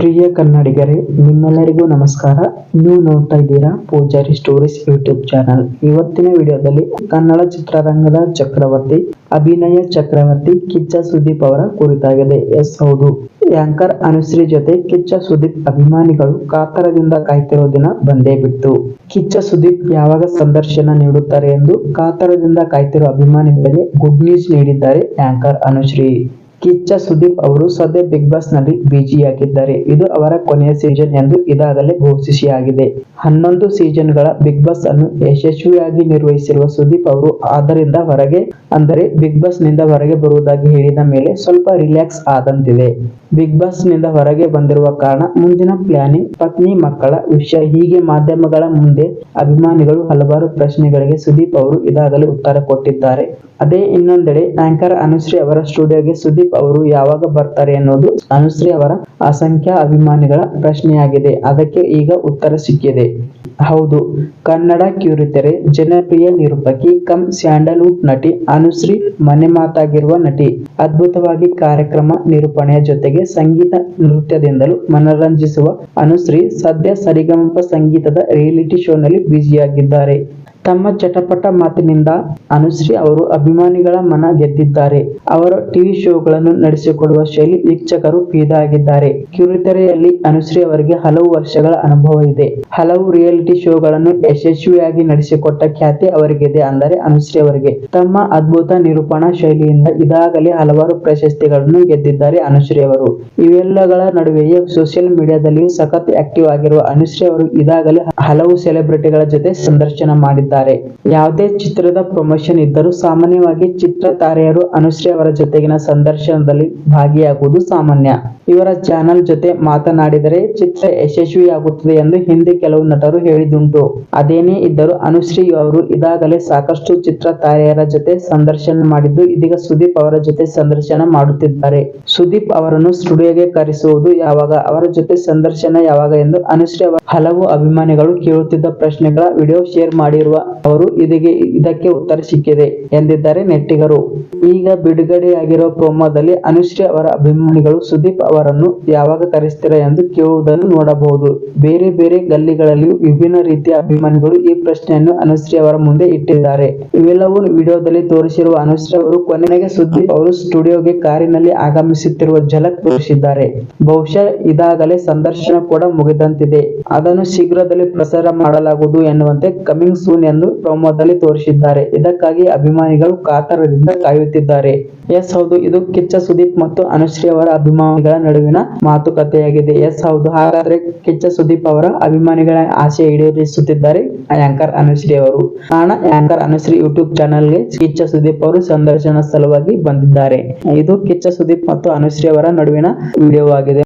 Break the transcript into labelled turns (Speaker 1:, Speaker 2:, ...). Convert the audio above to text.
Speaker 1: ಪ್ರಿಯ ಕನ್ನಡಿಗರೇ, ನಿಮ್ಮೆಲ್ಲರಿಗೂ ನಮಸ್ಕಾರ. ನೀವು ನೋಡ್ತಾ ಇದ್ದೀರಾ ಪೂಜಾರಿ ಸ್ಟೋರೀಸ್ ಯೂಟ್ಯೂಬ್ ಚಾನಲ್. ಇವತ್ತಿನ ವಿಡಿಯೋದಲ್ಲಿ ಕನ್ನಡ ಚಿತ್ರರಂಗದ ಚಕ್ರವರ್ತಿ, ಅಭಿನಯ ಚಕ್ರವರ್ತಿ ಕಿಚ್ಚ ಸುದೀಪ್ ಅವರ ಕುರಿತಾಗಿದೆ. ಎಸ್ ಹೌದು, ಆಂಕರ್ ಅನುಶ್ರೀ ಜೊತೆ ಕಿಚ್ಚ ಸುದೀಪ್ ಅಭಿಮಾನಿಗಳು ಕಾತರದಿಂದ ಕಾಯ್ತಿರೋ ದಿನ ಬಂದೇ ಬಿಟ್ಟು. ಕಿಚ್ಚ ಸುದೀಪ್ ಯಾವಾಗ ಸಂದರ್ಶನ ನೀಡುತ್ತಾರೆ ಎಂದು ಕಾತರದಿಂದ ಕಾಯ್ತಿರೋ ಅಭಿಮಾನಿಗಳಿಗೆ ಗುಡ್ ನ್ಯೂಸ್ ನೀಡಿದ್ದಾರೆ ಆಂಕರ್ ಅನುಶ್ರೀ. ಕಿಚ್ಚ ಸುದೀಪ್ ಅವರು ಸದ್ಯ ಬಿಗ್ ಬಾಸ್ ನಲ್ಲಿ ಬ್ಯುಸಿಯಾಗಿದ್ದಾರೆ. ಇದು ಅವರ ಕೊನೆಯ ಸೀಸನ್ ಎಂದು ಈಗಾಗಲೇ ಘೋಷಿಸಿಯಾಗಿದೆ. 11 ಸೀಸನ್ಗಳ ಬಿಗ್ ಬಾಸ್ ಅನ್ನು ಯಶಸ್ವಿಯಾಗಿ ನಿರ್ವಹಿಸಿರುವ ಸುದೀಪ್ ಅವರು ಅದರಿಂದ ಹೊರಗೆ ಅಂದರೆ ಬಿಗ್ ಬಾಸ್ ನಿಂದ ಹೊರಗೆ ಬರುವುದಾಗಿ ಹೇಳಿದ ಮೇಲೆ ಸ್ವಲ್ಪ ರಿಲ್ಯಾಕ್ಸ್ ಆದಂತಿದೆ. ಬಿಗ್ ಬಾಸ್ ನಿಂದ ಹೊರಗೆ ಬಂದಿರುವ ಕಾರಣ ಮುಂದಿನ ಪ್ಲಾನಿಂಗ್, ಪತ್ನಿ, ಮಕ್ಕಳ ವಿಷಯ ಹೀಗೆ ಮಾಧ್ಯಮಗಳ ಮುಂದೆ ಅಭಿಮಾನಿಗಳು ಹಲವಾರು ಪ್ರಶ್ನೆಗಳಿಗೆ ಸುದೀಪ್ ಅವರು ಈಗಾಗಲೇ ಉತ್ತರ ಕೊಟ್ಟಿದ್ದಾರೆ. ಅದೇ ಇನ್ನೊಂದೆಡೆ ಆಂಕರ್ ಅನುಶ್ರೀ ಅವರ ಸ್ಟುಡಿಯೋಗೆ ಸುದೀಪ್ ಅವರು ಯಾವಾಗ ಬರ್ತಾರೆ ಎನ್ನುವುದು ಅನುಶ್ರೀ ಅವರ ಅಸಂಖ್ಯ ಅಭಿಮಾನಿಗಳ ಪ್ರಶ್ನೆಯಾಗಿದೆ. ಅದಕ್ಕೆ ಈಗ ಉತ್ತರ ಸಿಕ್ಕಿದೆ. ಹೌದು, ಕನ್ನಡ ಕಿರುತೆರೆ ಜನಪ್ರಿಯ ನಿರೂಪಕಿ ಕಮ್ ಸ್ಯಾಂಡಲ್ವುಡ್ ನಟಿ ಅನುಶ್ರೀ ಮನೆ ಮಾತಾಗಿರುವ ನಟಿ. ಅದ್ಭುತವಾಗಿ ಕಾರ್ಯಕ್ರಮ ನಿರೂಪಣೆಯ ಜೊತೆಗೆ ಸಂಗೀತ ನೃತ್ಯದಿಂದಲೂ ಮನರಂಜಿಸುವ ಅನುಶ್ರೀ ಸದ್ಯ ಸರಿಗಮಪ ಸಂಗೀತದ ರಿಯಾಲಿಟಿ ಶೋನಲ್ಲಿ ಬ್ಯುಸಿಯಾಗಿದ್ದಾರೆ. ತಮ್ಮ ಚಟಪಟ ಮಾತಿನಿಂದ ಅನುಶ್ರೀ ಅವರು ಅಭಿಮಾನಿಗಳ ಮನ ಗೆದ್ದಿದ್ದಾರೆ. ಅವರ ಟಿವಿ ಶೋಗಳನ್ನು ನಡೆಸಿಕೊಡುವ ಶೈಲಿ ವೀಕ್ಷಕರು ಫಿದಾ ಆಗಿದ್ದಾರೆ. ಕಿರುತೆರೆಯಲ್ಲಿ ಅನುಶ್ರೀ ಅವರಿಗೆ ಹಲವು ವರ್ಷಗಳ ಅನುಭವ ಇದೆ. ಹಲವು ರಿಯಾಲಿಟಿ ಶೋಗಳನ್ನು ಯಶಸ್ವಿಯಾಗಿ ನಡೆಸಿಕೊಟ್ಟ ಖ್ಯಾತಿ ಅವರಿಗಿದೆ. ಅಂದರೆ ಅನುಶ್ರೀ ಅವರಿಗೆ ತಮ್ಮ ಅದ್ಭುತ ನಿರೂಪಣಾ ಶೈಲಿಯಿಂದ ಈಗಾಗಲೇ ಹಲವಾರು ಪ್ರಶಸ್ತಿಗಳನ್ನು ಗೆದ್ದಿದ್ದಾರೆ ಅನುಶ್ರೀ ಅವರು. ಇವೆಲ್ಲಗಳ ನಡುವೆಯೇ ಸೋಷಿಯಲ್ ಮೀಡಿಯಾದಲ್ಲಿ ಸಖತ್ ಆಕ್ಟಿವ್ ಆಗಿರುವ ಅನುಶ್ರೀ ಅವರು ಈಗಾಗಲೇ ಹಲವು ಸೆಲೆಬ್ರಿಟಿಗಳ ಜೊತೆ ಸಂದರ್ಶನ ಮಾಡಿದ್ದಾರೆ. ಯಾವುದೇ ಚಿತ್ರದ ಪ್ರಮೋಷನ್ ಇದ್ದರೂ ಸಾಮಾನ್ಯವಾಗಿ ಚಿತ್ರ ತಾರೆಯರು ಅನುಶ್ರೀ ಅವರ ಜೊತೆಗಿನ ಸಂದರ್ಶನದಲ್ಲಿ ಭಾಗಿಯಾಗುವುದು ಸಾಮಾನ್ಯ. ಇವರ ಚಾನೆಲ್ ಜೊತೆ ಮಾತನಾಡಿದರೆ ಚಿತ್ರ ಯಶಸ್ವಿಯಾಗುತ್ತದೆ ಎಂದು ಹಿಂದೆ ಕೆಲವು ನಟರು ಹೇಳಿದುಂಟು. ಅದೇನೇ ಇದ್ದರೂ ಅನುಶ್ರೀ ಅವರು ಈಗಾಗಲೇ ಸಾಕಷ್ಟು ಚಿತ್ರ ತಾರೆಯರ ಜೊತೆ ಸಂದರ್ಶನ ಮಾಡಿದ್ದು, ಇದೀಗ ಸುದೀಪ್ ಅವರ ಜೊತೆ ಸಂದರ್ಶನ ಮಾಡುತ್ತಿದ್ದಾರೆ. ಸುದೀಪ್ ಅವರನ್ನು ಸ್ಟುಡಿಯೋಗೆ ಕರೆಸುವುದು ಯಾವಾಗ, ಅವರ ಜೊತೆ ಸಂದರ್ಶನ ಯಾವಾಗ ಎಂದು ಅನುಶ್ರೀ ಅವರ ಹಲವು ಅಭಿಮಾನಿಗಳು ಕೇಳುತ್ತಿದ್ದ ಪ್ರಶ್ನೆಗಳ ವಿಡಿಯೋ ಶೇರ್ ಮಾಡಿರುವ ಅವರು ಇದಕ್ಕೆ ಉತ್ತರ ಸಿಕ್ಕಿದೆ ಎಂದಿದ್ದಾರೆ ನೆಟ್ಟಿಗರು. ಈಗ ಬಿಡುಗಡೆಯಾಗಿರುವ ಪ್ರೋಮೋದಲ್ಲಿ ಅನುಶ್ರೀ ಅವರ ಅಭಿಮಾನಿಗಳು ಸುದೀಪ್ ಅವರನ್ನು ಯಾವಾಗ ಕರೆಸ್ತೀರಾ ಎಂದು ಕೇಳುವುದನ್ನು ನೋಡಬಹುದು. ಬೇರೆ ಬೇರೆ ಗಲ್ಲಿಗಳಲ್ಲಿಯೂ ವಿಭಿನ್ನ ರೀತಿಯ ಅಭಿಮಾನಿಗಳು ಈ ಪ್ರಶ್ನೆಯನ್ನು ಅನುಶ್ರೀ ಅವರ ಮುಂದೆ ಇಟ್ಟಿದ್ದಾರೆ. ಇವೆಲ್ಲವೂ ವಿಡಿಯೋದಲ್ಲಿ ತೋರಿಸಿರುವ ಅನುಶ್ರೀ ಅವರು ಕೊನೆಗೆ ಸುದೀಪ್ ಅವರು ಸ್ಟುಡಿಯೋಗೆ ಕಾರಿನಲ್ಲಿ ಆಗಮಿಸುತ್ತಿರುವ ಝಲಕ್ ತೋರಿಸಿದ್ದಾರೆ. ಬಹುಶಃ ಇದಾಗಲೇ ಸಂದರ್ಶನ ಕೂಡ ಮುಗಿದಂತಿದೆ, ಅದನ್ನು ಶೀಘ್ರದಲ್ಲಿ ಪ್ರಸಾರ ಮಾಡಲಾಗುವುದು ಎನ್ನುವಂತೆ ಕಮಿಂಗ್ ಸೂನ್ ಎಂದು ಪ್ರೋಮೋದಲ್ಲಿ ತೋರಿಸಿದ್ದಾರೆ. ಇದಕ್ಕಾಗಿ ಅಭಿಮಾನಿಗಳು ಕಾತರದಿಂದ ಕಾಯುತ್ತಿದ್ದಾರೆ. ಎಸ್ ಹೌದು, ಇದು ಕಿಚ್ಚ ಸುದೀಪ್ ಮತ್ತು ಅನುಶ್ರೀ ಅವರ ಅಭಿಮಾನಿಗಳ ನಡುವಿನ ಮಾತುಕತೆಯಾಗಿದೆ. ಎಸ್ ಹೌದು, ಹಾಗಾದ್ರೆ ಕಿಚ್ಚ ಸುದೀಪ್ ಅವರ ಅಭಿಮಾನಿಗಳ ಆಸೆ ಈಡೇರಿಸುತ್ತಿದ್ದಾರೆ ಆಂಕರ್ ಅನುಶ್ರೀ ಅವರು. ಕಾರಣ ಆಂಕರ್ ಅನುಶ್ರೀ ಯೂಟ್ಯೂಬ್ ಚಾನಲ್ಗೆ ಕಿಚ್ಚ ಸುದೀಪ್ ಅವರು ಸಂದರ್ಶನ ಸಲುವಾಗಿ ಬಂದಿದ್ದಾರೆ. ಇದು ಕಿಚ್ಚ ಸುದೀಪ್ ಮತ್ತು ಅನುಶ್ರೀ ಅವರ ನಡುವಿನ ವಿಡಿಯೋ ಆಗಿದೆ.